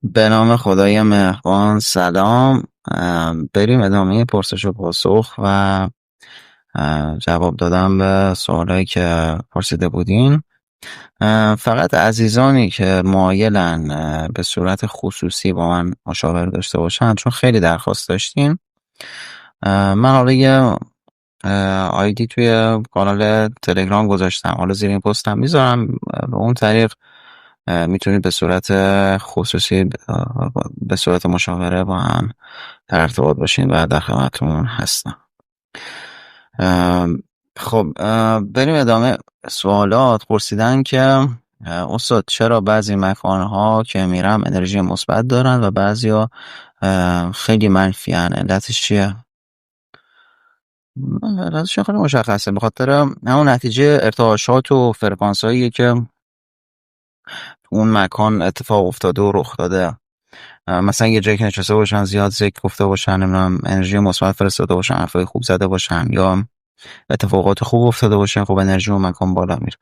به نام خدای مهربان. سلام. بریم ادامه پرسش و پاسخ و جواب دادم به سوالایی که پرسیده بودین. فقط عزیزانی که مایلن به صورت خصوصی با من مشاوره داشته باشن، چون خیلی درخواست داشتین. من حالا یه آیدی توی کانال تلگرام گذاشتم، حالا زیر این پستم میذارم. به اون طریق میتونید به صورت خصوصی به صورت مشاوره با هم در ارتباط باشین و در خدمتتون هستم. خب، بریم ادامه. سوالات پرسیدن که استاد چرا بعضی مکانها که میرم انرژی مثبت دارن و بعضیا خیلی منفی هن؟ علتش چیه؟ علتش خیلی مشخصه، به خاطر همون نتیجه ارتعاشات و فرکانس هایی که اون مکان اتفاق افتاده و رخ داده. مثلا یه جایی که نشسته باشن، زیاد ذکر گفته باشن، نمیدونم انرژی مثبت فرستاده باشن، حرفای خوب زده باشن، یا اتفاقات خوب افتاده باشه، خب انرژی اون مکان بالا میره.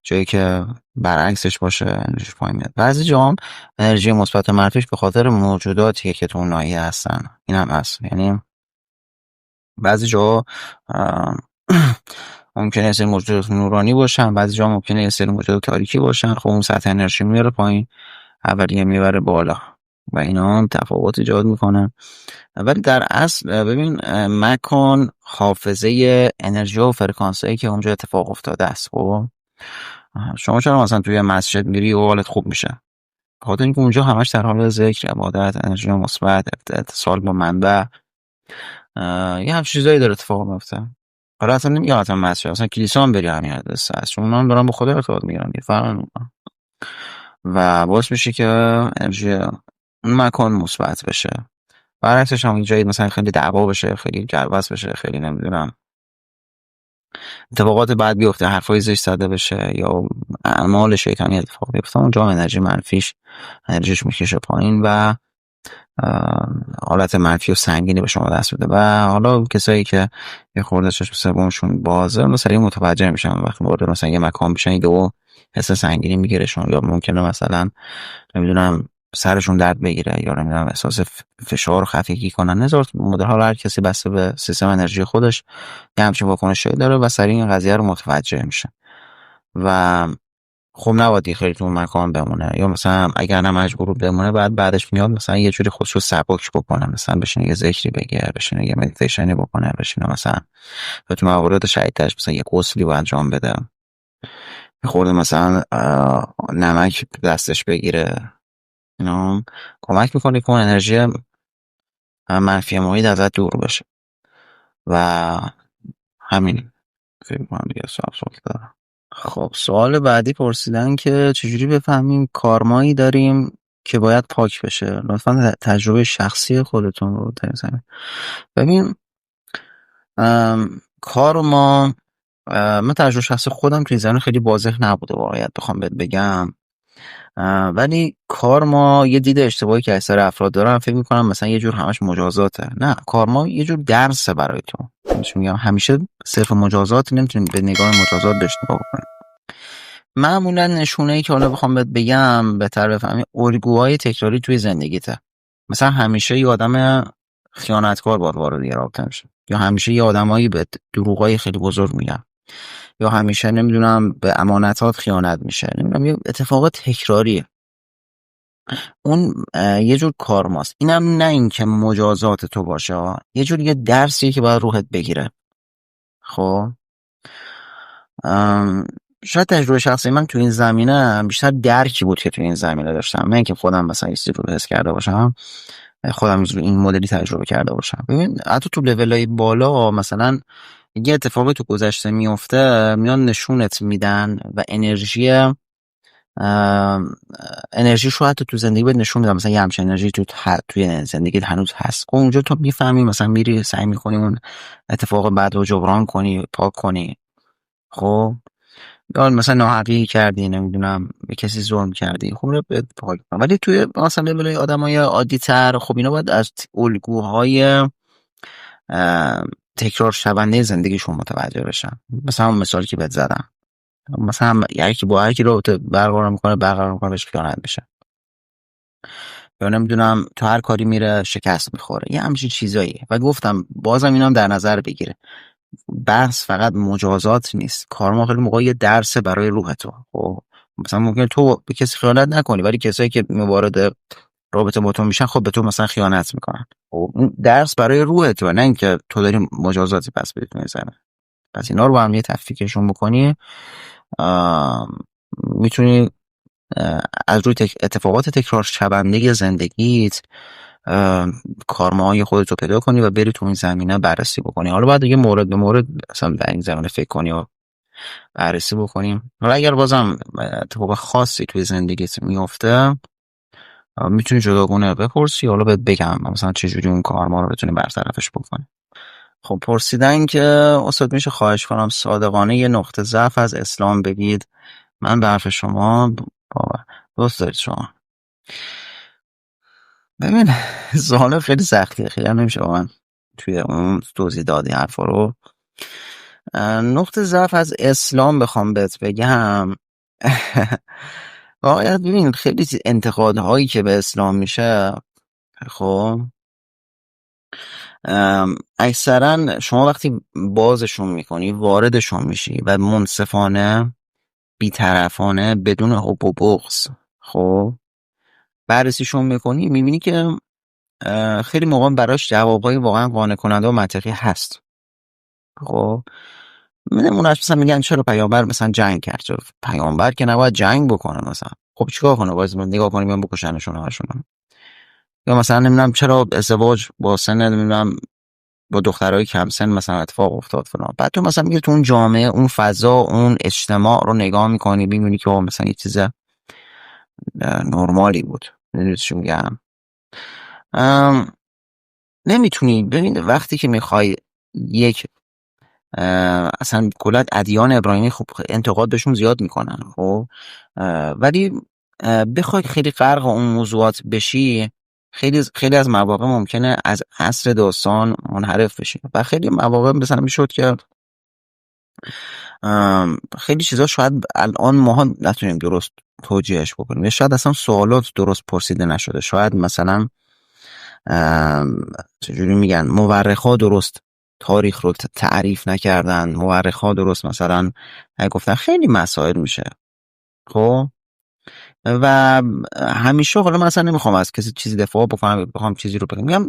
جایی که برعکسش باشه انرژی پایین میاد. بعضی جاها هم انرژی مثبت و منفیش به خاطر موجوداتی که تو اون ناحیه هستن. این هم هست. یعنی بعضی جاها ممکنه یه سری موجودات نورانی باشن، بعضی جاها ممکنه یه سری موجودات تاریکی باشن. خب اون سطح انرژی میاره پایین، اولیه میبره بالا و اینا هم تفاوت ایجاد میکنن. ولی در اصل ببین، مکان حافظه انرژی و فرکانس هایی که اونجا اتفاق افتاده است. خب شما چرا مثلا توی مسجد میری و حالت خوب میشه؟ خاطر اینکه اونجا همش در حال ذکر، عبادت، انرژی مثبت، اتصال با منبع، یه همچین چیزایی داره اتفاق میفته. حالا اصلا نمیگم مثلا مسجد، اصلا کلیسا هم بری همین حدث هست، چون اونا هم دارن با خدا ارتباط میگیرن، فرق نمیکنه و باعث میشه که انرژی اون مکان مثبت بشه. برعکسش هم جایی مثلا خیلی دعوا بشه، خیلی جلوس بشه، خیلی نمیدونم اتفاقات بعد بیفته، حرفای زشت زده بشه یا اعمال شیطانی اتفاق بیفته، اونجا انرژی منفیش انرژیش میکشه پایین و حالت منفی و سنگینی به شما دست بده. و حالا کسایی که یه خورده چشم سومشون بازه اون سریع متوجه میشن وقتی وارد مثلا یه مکان میشن، یهو حس سنگینی میگیرشون، یا ممکنه مثلا نمیدونم سرشون درد بگیره، یا نمیدونم احساس فشار و خفگی کنن. نذار مدل، حالا هر کسی بسته به سیستم انرژی خودش یه همچین واکنشی داره و سریع این قضیه رو متوجه میشه. و خب نباید خیلی تو اون مکان بمونه، یا مثلا اگر نه مجبور بمونه بعدش میاد مثلا یه جوری خودشو سبک بکنه، مثلا بشینه یه ذکری بگه، بشینه یه مدیتیشنی بکنه، بشینه مثلا تو موارد شدیدترش مثلا یه غسلی رو انجام بده، خورده مثلا نمک دستش بگیره. اینا کمک میکنه که اون انرژی منفی محیط ازت دور بشه. و همین فکر کنم دیگه سوال دارم. خب، سوال بعدی پرسیدن که چجوری بفهمیم کارمایی داریم که باید پاک بشه. لطفا تجربه شخصی خودتون رو تعریف کنید. ببین، کارما، من تجربه شخصی خودم که زمین خیلی واضح نبوده واقعیت بخوام بهت بگم، ولی کارما یه دید اشتباهی که اکثر افراد دارن، فکر میکنم مثلا یه جور همش مجازاته. نه، کارما یه جور درسه برای تو. میگم همیشه صرف مجازات نمیتونیم به نگاه مجازات بهش نگاه کنیم. معمولا نشونه‌ای که حالا بخوام بهت بگم بهتر بفهمی، الگوهای تکراری توی زندگیته. مثلا همیشه یه آدم خیانتکار باید وارد یه رابطه میشه، یا همیشه یه آدمایی به دروغای خیلی بزرگ میگن، یا همیشه نمیدونم به امانتات خیانت میشه، نمیدونم یه اتفاق تکراریه. اون یه جور کارماست. اینم نه اینکه مجازات تو باشه یه جور یه درسیه که باید روحت بگیره. خب، شاید تجربه شخصی من تو این زمینه بیشتر درکی بود که تو این زمینه داشتم، نه اینکه خودم مثلا یه رو حس کرده باشم، خودم این مدلی تجربه کرده باشم. ببین، حتی تو لولای بالا مثلا یه اتفاقی تو گذشته میفته، میان نشونت میدن و انرژی شو حتی تو زندگی بهت نشون میدن، مثلا یه همچین انرژی توی زندگیت هنوز هست. اونجا تو میفهمی، مثلا میری سعی میکنی اون اتفاق بعد رو جبران کنی، پاک کنی. خب، یا مثلا ناحقی کردی، نمیدونم به کسی ظلم کردی، خب رو بهت پاک کنی. ولی توی مثلا لول آدمای عادی تر، خب اینا باید از الگوهای تکرار شونده زندگیشون متوجه بشن. مثلا اون مثالی که بهت زدم، مثلا یکی با یکی رابطه برقرار میکنه بهش خیانت میشه. یا نمیدونم تو هر کاری میره شکست میخوره، یه همچین چیزایی. و گفتم بازم اینم در نظر بگیره، بحث فقط مجازات نیست. کارما خیلی موقع یه درس برای روح تو. خب مثلا ممکنه تو به کسی خیانت نکنی، ولی کسایی که وارد رابطه با تو میشن خب به تو مثلا خیانت میکنن. خب اون درس برای روح تو، نه اینکه تو داری مجازاتی پس بهت میزنه. پس اینا رو با هم یه تفکیکشون بکنی، میتونی از روی اتفاقات تکرار شونده زندگیت کارماهای خودت رو پیدا کنی و بری تو این زمینه بررسی بکنی. حالا باید دیگه مورد به مورد اصلا در این زمینه فکر کنی و بررسی بکنیم. حالا اگر بازم اتفاق خاصی توی زندگیت میفته، میتونی جداگونه بپرسی، حالا بهت بگم مثلا چجوری اون کارما رو بتونی برطرفش بکنی. خب پرسیدن که استاد میشه خواهش کنم صادقانه یه نقطه ضعف از اسلام بگید؟ من به حرف شما باور دوست دارید شما. ببین سوال خیلی سختیه، خیلی هم نمیشه من توی اون توضیح دادی حرفا رو. نقطه ضعف از اسلام بخوام بهت بگم واقعا ببین خیلی انتقادهایی که به اسلام میشه، خب اکثرا شما وقتی بازشون میکنی، واردشون میشی و منصفانه بیطرفانه بدون حب و بغض خب بررسیشون میکنی، میبینی که خیلی موقع براش جوابای واقعا قانع کننده و منطقی هست. خب نمونهش مثلا میگن چرا پیامبر مثلا جنگ کرد؟ چرا پیامبر که نباید جنگ بکنه مثلا؟ خب چیکار کنه؟ باز نگاه کنیم بیان بکشنشون همشون. یا مثلا نمیدونم چرا ازدواج با سن نمیدونم با دخترای کم سن مثلا اتفاق افتاد فلان. بعد تو مثلا میگه تو اون جامعه، اون فضا، اون اجتماع رو نگاه میکنی، میبینی که مثلا یه چیز نرمالی بود. میدونی چی میگم؟ نمیتونی ببین وقتی که میخوای یک اصلا کلا ادیان ابراهیمی خب انتقاد بهشون زیاد میکنن، خب ولی بخوای خیلی غرق اون موضوعات بشی، خیلی از مواقع ممکنه از اصل داستان منحرف بشی. و خیلی مواقع مثلا میشد که خیلی چیزا شاید الان ماها نتونیم درست توجیهش بکنیم، یا شاید اصلا سوالات درست پرسیده نشده، شاید مثلا چجوری میگن مورخا درست تاریخ رو تعریف نکردن، مورخا درست مثلا گفتن، خیلی مسائل میشه. خب و همیشه حالا مثلا نمیخوام از کسی چیزی دفاع بکنم، بخوام چیزی رو بگم، میگم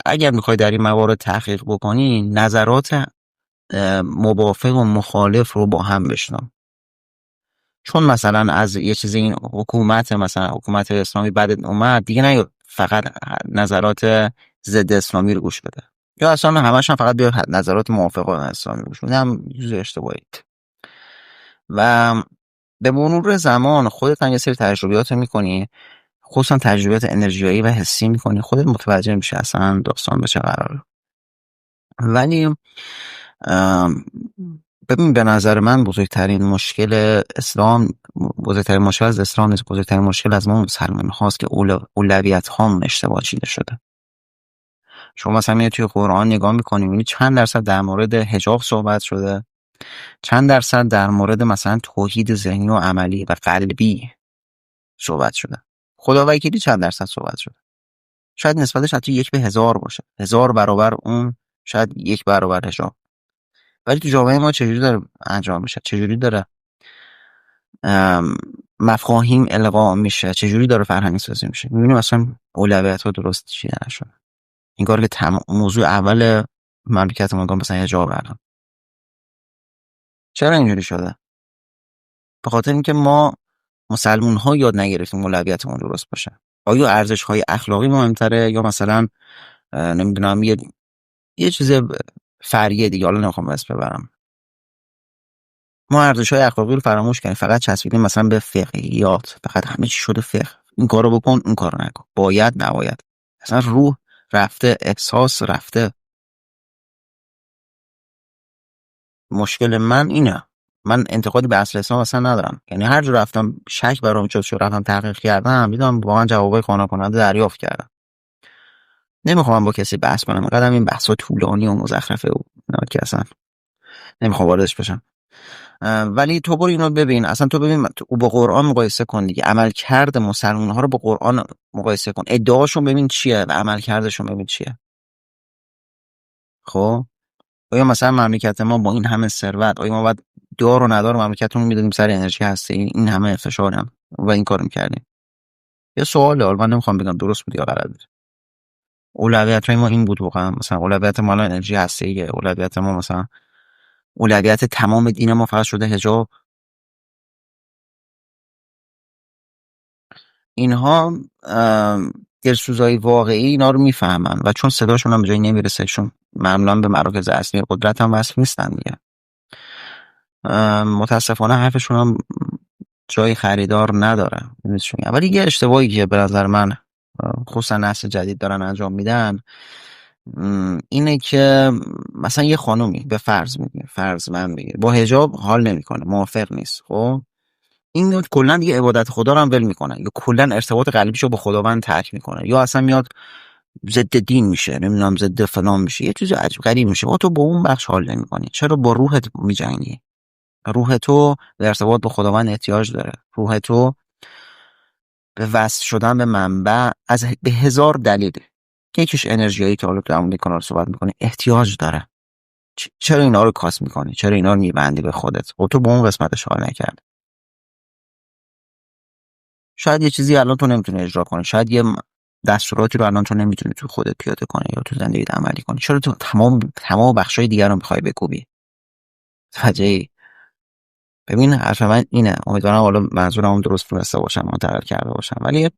اگر میخوای در این موارد تحقیق بکنی، نظرات موافق و مخالف رو با هم بشنو. چون مثلا از یه چیزی این حکومت مثلا حکومت اسلامی بعد اومد دیگه، نه فقط نظرات ضد اسلامی رو گوش بده، یا اصلا همش هم فقط بیا نظرات موافق با اسلامی گوش بده، هم چیز اشتباهی. و به مرور زمان خودت هم یه سری تجربیات میکنی، خصوصا تجربیات انرژیایی و حسی میکنی، خودت متوجه میشه اصلا داستان به چه قراره. ولی ببین به نظر من بزرگترین مشکل اسلام، بزرگترین مشکل از اسلام نیست، بزرگترین مشکل از ما مسلمان هاست که اولویت هامون اشتباه چیده شده. شما مثلا میاد توی قرآن نگاه میکنی، میبینی چند درصد در مورد حجاب صحبت شده، چند درصد در مورد مثلا توحید ذهنی و عملی و قلبی صحبت شده. خدا وکیلی چند درصد صحبت شده؟ شاید نسبتش حتی 1:1000 باشه، 1000 برابر اون، شاید 1 برابر حجاب. ولی تو جامعه ما چجوری داره انجام میشه؟ چجوری داره مفاهیم القا میشه؟ چجوری داره فرهنگی سازی میشه؟ میبینیم اصلا اولویت ها درست چیده نشده. این کار که موضوع اول مملکت ما مثلا حجاب الان چرا اینجوری شده؟ به خاطر اینکه ما مسلمون ها یاد نگرفتیم اولویتمون درست باشه. آیا ارزش های اخلاقی مهمتره، یا مثلا نمیدونم یه چیز فرعی دیگه، حالا نمیخوام اسم ببرم. ما ارزش‌های اخلاقی رو فراموش کردیم، فقط چسبیدیم مثلا به فقهیات، فقط همه چی شده فقه، این کارو بکن اون کارو نکن، باید نباید، اصلا روح رفته، احساس رفته. مشکل من اینه، من انتقادی به اصل اسلام اصلا ندارم، یعنی هر جا رفتم شک برام ایجاد شد، رفتم تحقیق کردم، دیدم واقعا جوابای قانع کننده دریافت کردم. نمیخوام با کسی بحث کنم، اینقدر این بحثا طولانی و مزخرفه و اینا که اصلا نمیخوام واردش بشم. ولی تو برو اینو ببین، اصلا تو ببین تو با قرآن مقایسه کن دیگه، عملکرد مسلمان ها رو با قرآن مقایسه کن، ادعاشون ببین چیه و عملکردشون ببین چیه. خب آیا مثلا مملکت ما با این همه ثروت، آیا ما باید دار و ندار مملکتمون میدادیم سر انرژی هسته این همه فشارم و این کارو میکردیم؟ یه سواله، حالا من نمیخوام بگم درست بود یا غلط بود. اولویت های ما این بود واقعا، مثلا اولویت ما الان انرژی هسته ایه، اولویت ما مثلا اولویت تمام دین ما فقط شده حجاب. اینها دلسوزای واقعی اینا رو میفهمن و چون صداشون هم به جایی نمیرسه، چون معمولا به مراکز اصلی قدرت هم وصل نیستن دیگه، متاسفانه حرفشون هم جای خریدار نداره. می‌دونی چی میگم؟ ولی یه اشتباهی که به نظر من خصوصا نسل جدید دارن انجام میدن اینه که مثلا یه خانومی به فرض من میگه با حجاب حال نمیکنه، موافق نیست، خب این میاد کلا دیگه عبادت خدا رو هم ول میکنه، یا کلا ارتباط قلبیشو با خداوند ترک میکنه، یا اصلا میاد ضد دین میشه، نمیدونم ضد فلان میشه، یه چیز عجیب غریب میشه. تو با اون بخش حال نمیکنی، چرا با روحت میجنگی؟ روح تو به ارتباط با خداوند احتیاج داره، روح تو به وصل شدن به منبع از به هزار دلیل که یکیش انرژیایی که حالا تو همون کانال صحبت میکنی احتیاج داره. چرا اینا رو کاست میکنی؟ چرا اینا رو میبندی به خودت؟ و تو به اون قسمتش حال نکرد. شاید یه چیزی الان تو نمیتونی اجرا کنی، شاید یه دستوراتی رو الان تو نمیتونی تو خودت پیاده کنی یا تو زندگیت عملی کنی، چرا تو تمام بخشای دیگر رو میخوای بکوبی؟ فجایی. ببین حرف من اینه، امیدوارم حالا منظورم درست تونسته باشم، منتقل کرده باشم، ولی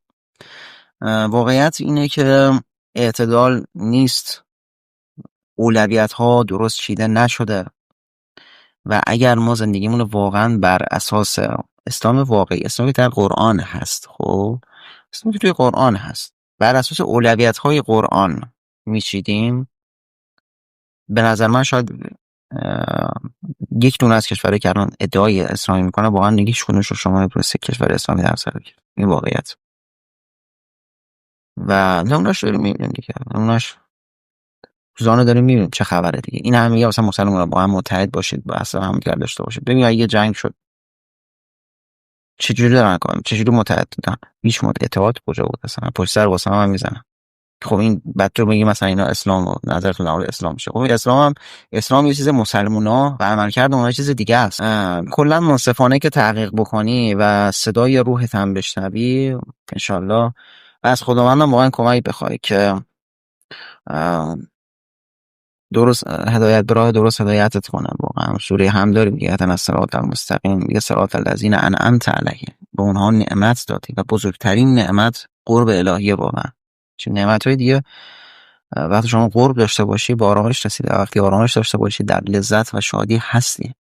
واقعیت اینه که اعتدال نیست، اولویت ها درست چیده نشده و اگر ما زندگیمون رو واقعا بر اساس اسلام واقعی، اسلامی که در قرآن هست، خب اسلامی که توی قرآن هست، بر اساس اولویت های قرآن میچیدیم، به نظر من شاید یک دونه از کشورهایی که الان ادعای اسلامی میکنه واقعا هیچ کدومش رو شما نمیتونید کشور اسلامی در سر بگیرید. این واقعیت. و نمونهش داریم میبینیم دیگه، نمونهش روزانه داریم میبینیم چه خبره دیگه. این هم میگه مثلا مسلمان با هم متحد باشید، با اصلا هم داشته باشید. ببین اگه یه جنگ شد چجوری دارن کار، چجوری متحد بودن؟ هیچ ارتباط کجا بود اصلا، پشت سر واسه هم میزنن. خب این بعد تو میگی مثلا اینا اسلام و نظرتون در مورد اسلام میشه. خب اسلام یه چیز مسلمونا و عملکرد اونها چیز دیگه است. کلا منصفانه که تحقیق بکنی و صدای روحت هم بشنوی انشالله و از خداوندم واقعا کمک بخوای که درست هدایت به راه درست هدایتت کنن. واقعا سوره هم داریم دیگه، اهدنا الصراط المستقیم، میگه صراط الذین انعمت علیهم، به اونها نعمت دادی و بزرگترین نعمت قرب الهیه. واقعا چون نعمت‌های دیگه وقتی شما قرب داشته باشی با آرامش رسیده، وقتی آرامش داشته باشی در لذت و شادی هستی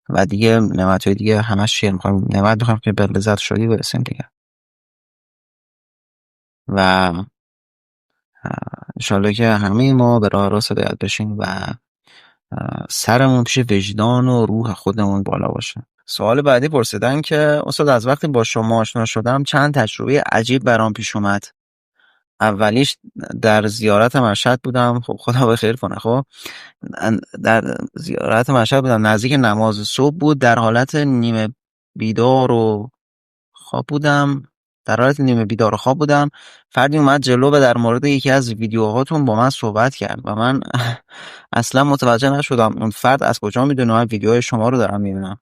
و دیگه نعمت‌های دیگه همش چیه، می‌خوایم نعمت بخوایم که به لذت و شادی برسیم دیگه. و انشالله که همه ما به راه راست هدایت بشیم و سرمون پیش وجدان و روح خودمون بالا باشه. سوال بعدی پرسیدن که استاد از وقتی با شما آشنا شدم چند تجربه عجیب برام پیش اومد. اولیش در زیارت مشهد بودم، خب خدا بخیر کنه. خب در زیارت مشهد بودم، نزدیک نماز صبح بود، در حالت نیمه بیدار و خواب بودم. فردی اومد جلو و در مورد یکی از ویدیوهاتون با من صحبت کرد و من اصلا متوجه نشدم اون فرد از کجا میدونه من ویدیوهای شما رو دارم میبینم.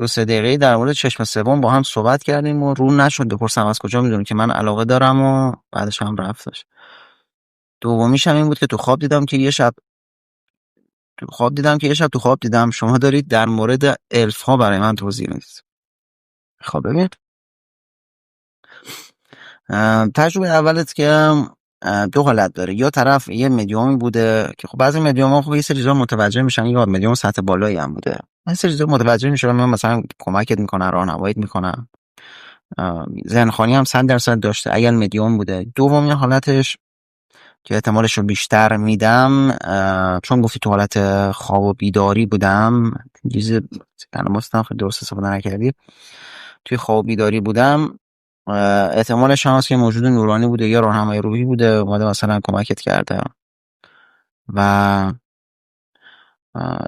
2-3 دقیقه در مورد چشم سوم با هم صحبت کردیم و رو نشد بپرسم از کجا میدونه که من علاقه دارم و بعدش هم رفتش. دومیش هم این بود که تو خواب دیدم شما دارید در مورد الف ها برای من توضیح میدید. خب ببین تجربه اولت که دو حالت داره، یا طرف یه مدیومی بوده که خب بعضی مدیوم خب یه سری چیزا متوجه میشن، یا مدیوم سطح بالایی هم بوده، یه سری چیزا متوجه میشن مثلا کمکت میکنن، راهنماییت میکنن، ذهنخوانی هم 100% داشته اگر مدیوم بوده. دومی حالتش که احتمالش رو بیشتر میدم چون گفتی تو حالت خواب و بیداری بودم، چیز کلماتم خیلی درست استفاده نکردی، توی خواب و بیداری بودم، احتمالش هم هست که موجود نورانی بوده یا راهنمای روحی بوده اومده مثلا کمکت کرده. و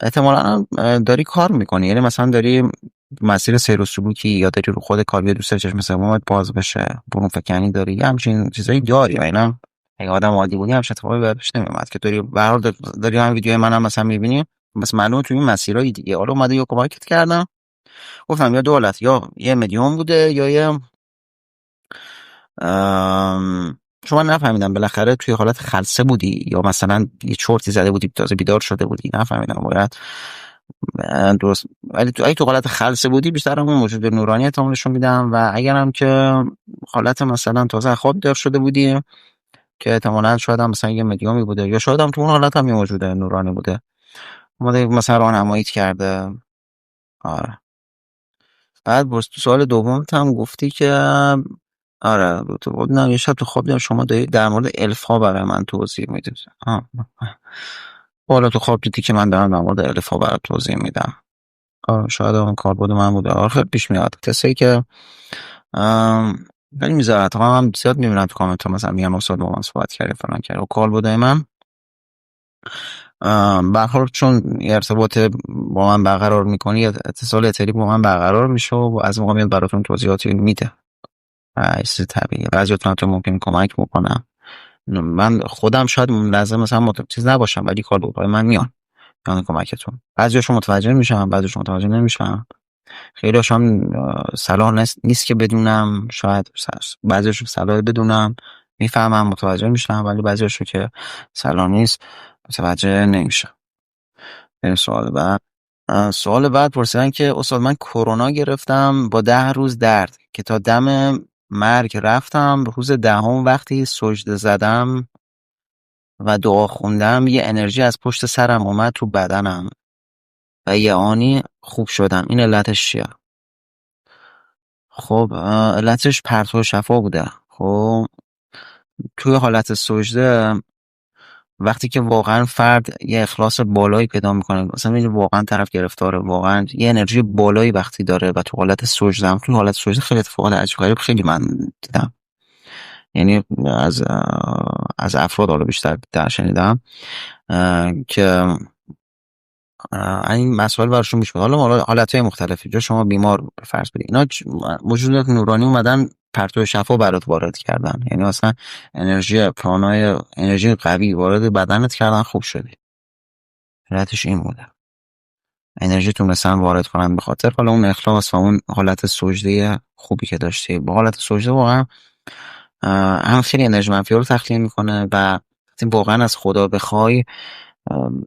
احتمالا داری کار میکنی، یعنی مثلا داری مسیر سیر و سلوکی یا داری رو خود کار، دوست داری چشم سومت باز بشه، برون فکنی داری، یه همچین چیزایی داری و اینا. اگه آدم عادی بودی همچین اتفاقی بهش نمیومد که داری به هر حال داری هم ویدیوهای منم مثلا میبینی، بس معلومه توی این مسیرهای دیگه. حالا اومده یا کمکت کردم، گفتم یا دولت یا یه مدیوم بوده یا یه شما نفهمیدم بالاخره توی حالت خلسه بودی یا مثلا یه چرتی زده بودی تازه بیدار شده بودی، نفهمیدم باید درست. ولی اگه تو حالت خلسه بودی بیشتر همون موجود نورانی احتمالشون میدم، و اگرم که حالت مثلا تازه از خواب بیدار شده بودی که احتمالاً شاید هم مثلا یه مدیومی بوده یا شاید هم تو اون حالت هم یه موجود نورانی بوده اومده مثلا راهنماییت کرده. آره. بعد تو سوال دومت هم گفتی که آره تو بود نه، یه شب تو خواب دیدم شما دارید در مورد الف ها برای من توضیح میدید. بالا تو خواب دیدی که من دارم در مورد الف ها برای توضیح میدم. شاید اون کار بود من بوده. آخر پیش میاد کسی که ولی میذاره تا هم زیاد میبینم تو کامنت ها مثلا میگم استاد با من صحبت کرده فلان کرده و کار بوده من برحال چون یه ارتباط با من برقرار میکنی، اتصال اتری با من برقرار میشه و از موقع میاد براتون توضیحاتی میده. چیز طبیعیه. بعضیاتون تو ممکن کمک میکنم، من خودم شاید لازم مثلا چیز نباشم ولی کار بود من میان یعنی کمکتون. بعضیاشون متوجه میشم، بعضیاشون متوجه نمیشم. خیلی‌هاش هم صلاح نیست که بدونم، شاید بعضیاشون صلاح بدونم میفهمم متوجه میشم، ولی بعضیاشون که صلاح نیست متوجه نمیشم. بریم سوال بعد. سوال بعد پرسیدن که استاد من کرونا گرفتم با 10 روز درد که تا دم مرگ رفتم، روز دهم وقتی سجده زدم و دعا خوندم یه انرژی از پشت سرم اومد تو بدنم و یه آنی خوب شدم. این علتش چیه؟ خب علتش پرتو شفا بوده. خب توی حالت سجده وقتی که واقعا فرد یه اخلاص بالایی پیدا میکنه، مثلا این واقعا طرف گرفتاره، واقعا یه انرژی بالایی وقتی داره و تو حالت سجده هم، تو حالت سجده خیلی اتفاقات عجیب غریب خیلی من دیدم، یعنی از افراد حالا بیشتر در شنیدم که این مسائل براشون پیش میاد. حالا حالتهای مختلفی جا شما بیمار فرض بدید اینا موجودات نورانی اومدن پرتو شفا برات وارد کردن، یعنی مثلا انرژی پرانای انرژی قوی وارد بدنت کردن خوب شدی. علتش این بوده، انرژی تونستن وارد کنن به خاطر حالا اون اخلاص و اون حالت سجده خوبی که داشتی. با حالت سجده واقعا هم خیلی انرژی منفی رو تخلیه میکنه و واقعا از خدا بخوای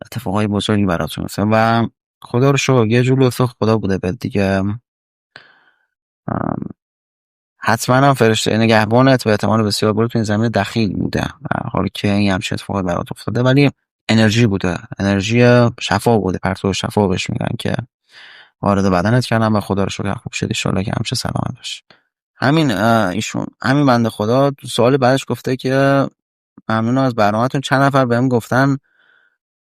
اتفاقای بزرگی براتون میفته و خدا رو شکر یه جور لطف خدا بوده به دیگه. حتما هم فرشته نگهبانت به احتمال بسیار بالا تو این زمین دخیل بوده حالا که این همچین اتفاقی برات افتاده، ولی انرژی بوده، انرژی شفا بوده، پرتو شفا بهش میگن که وارد بدنت کردن و خدا رو شکر خوب شدی، ان شاءالله که همیشه سلامت باشی. همین ایشون همین بنده خدا سوال بعدش گفته که ممنون از برنامه‌تون، چند نفر بهم گفتن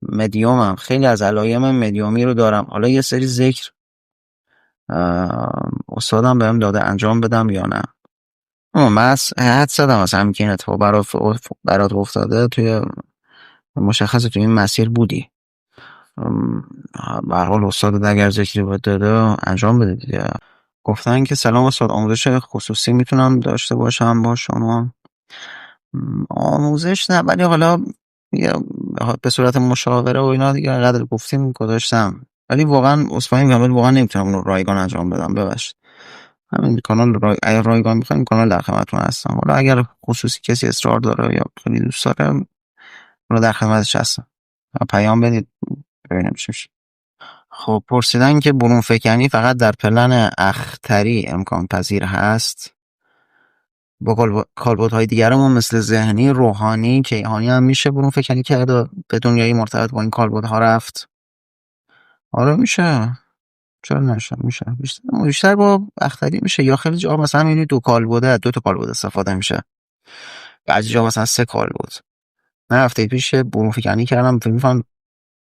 مدیومم، خیلی از علائم مدیومی رو دارم، حالا یه سری ذکر استادم بهم داده انجام بدم یا نه؟ من حد زدم از همین که این اتفاق برات افتاده توی مشخصه توی این مسیر بودی، به هر حال استاد اگر ذکری باید داده انجام بده دیگه. گفتن که سلام استاد، آموزش خصوصی میتونم داشته باشم با شما؟ آموزش نه، ولی حالا به صورت مشاوره و اینا دیگه قدر گفتیم گذاشتم، ولی واقعا اصفهانی میگم واقعا نمیتونم اون رایگان انجام بدم، ببخشید. همین کانال اگر رایگان میخوایم کانال در خدمتتون هستم، حالا اگر خصوصی کسی اصرار داره یا خیلی دوست داره حالا در خدمتش هستم، پیام بدید ببینیم چی میشه. خب پرسیدن که برون فکنی فقط در پلن اختری امکان پذیر هست؟ با کالبدهای دیگرمون مثل ذهنی، روحانی، کیهانی هم میشه برون فکنی کرد و به دنیای مرتبط با این کالبدها رفت؟ آره میشه، چرا نشه، میشه. بیشتر با اختری میشه، یا خیلی جا مثلا میبینی دو تا کالبد استفاده میشه، بعضی جا مثلا 3 کالبد. من هفته پیش برون فکنی کردم فکر می‌کنم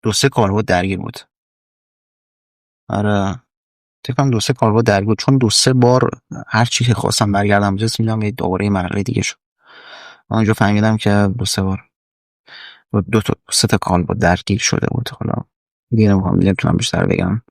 2-3 کالبد درگیر بود. آره فکر کنم 2-3 کالبد درگیر بود، چون 2-3 بار هر چی که خواستم برگردم جس میدم یه دوباره مرحله دیگه شد. اونجا فهمیدم که 2-3 بار 2 تا 3 تا کالبد درگیر شده بود. حالا دیگه نمیخوام، نمیتونم بیشتر بگم.